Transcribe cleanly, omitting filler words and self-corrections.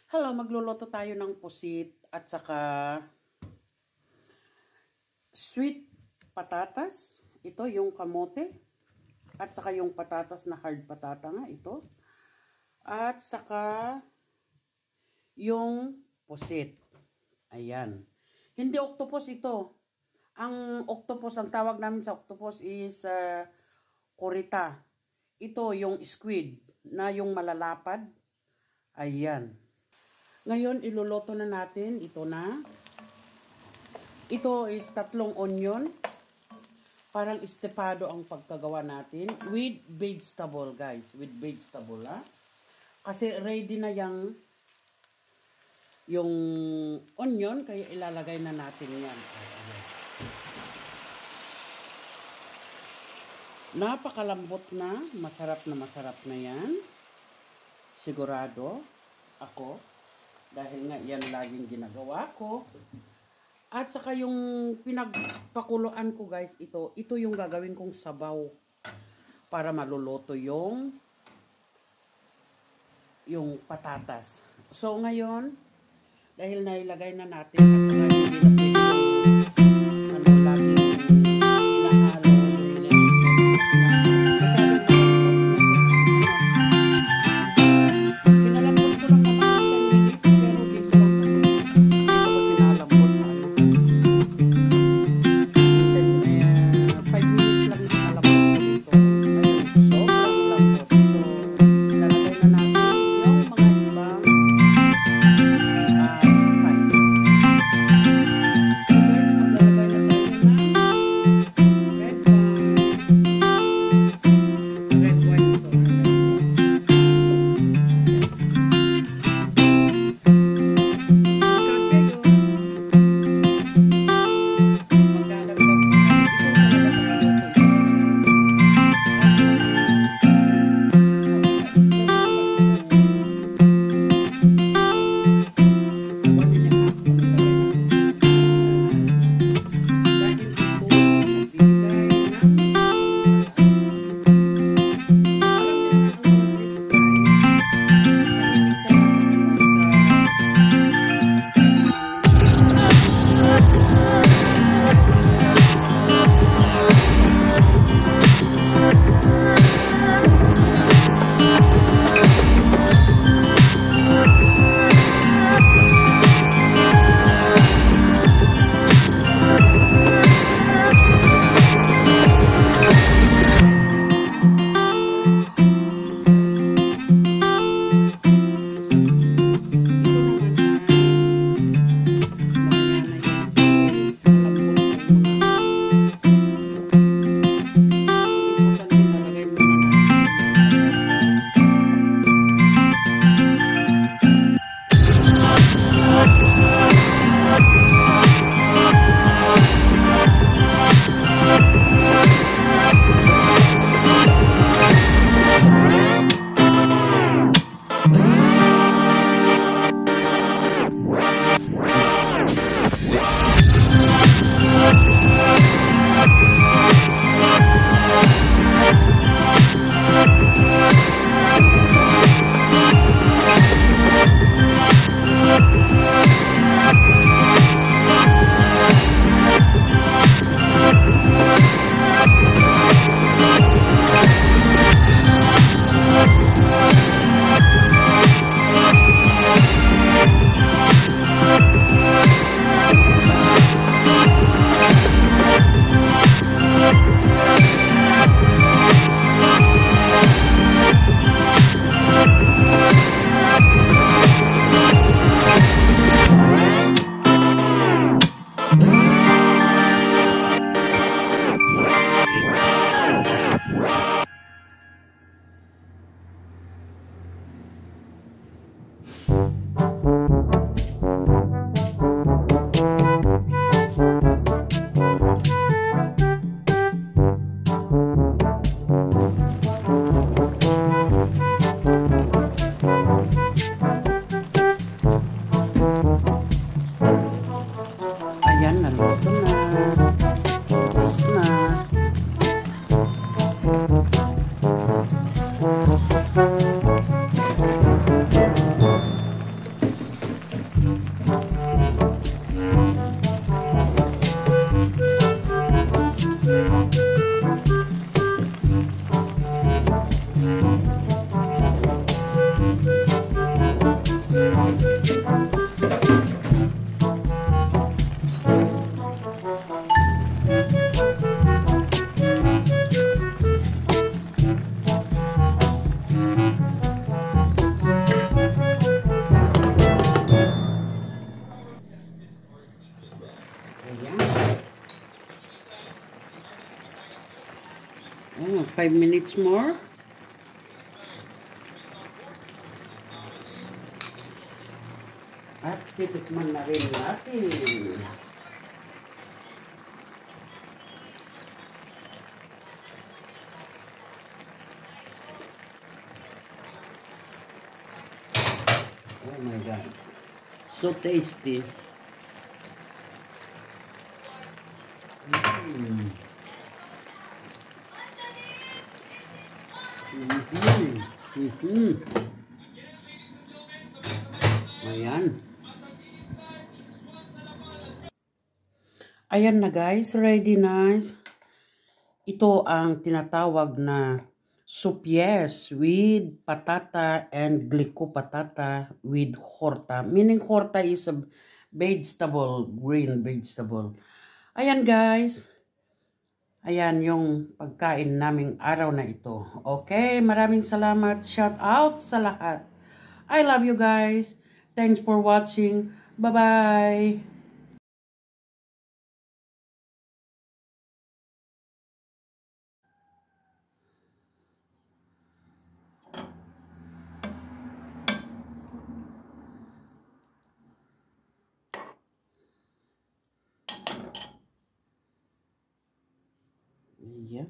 Hello, magluluto tayo ng pusit at saka sweet patatas. Ito yung kamote at saka yung patatas na hard patata nga ito. At saka yung pusit. Ayan. Hindi octopus ito. Ang octopus, ang tawag namin sa octopus is kurita. Ito yung squid na yung malalapad. Ayan. Ngayon, iluluto na natin. Ito na. Ito is 3 onion. Parang estepado ang pagkagawa natin. With vegetable, guys. With vegetable, ha. Kasi ready na yung onion. Kaya ilalagay na natin yan. Napakalambot na. Masarap na yan. Sigurado ako. Dahil nga yan laging ginagawa ko. At saka yung pinagpakuluan ko guys, ito yung gagawin kong sabaw. Para maluluto yung patatas. So ngayon, dahil nailagay na natin at saka hindi na pwede yung laging inahalo 5 minutes more. At titikman na rin natin. Oh my God. So tasty. Ayan. Ayan na guys, ready na. Ito ang tinatawag na supyes with patata and glico patata with horta. Meaning horta is a vegetable, green vegetable. Ayan guys. Ayan yung pagkain naming araw na ito. Okay, maraming salamat. Shout out sa lahat. I love you guys. Thanks for watching. Bye-bye. Yeah.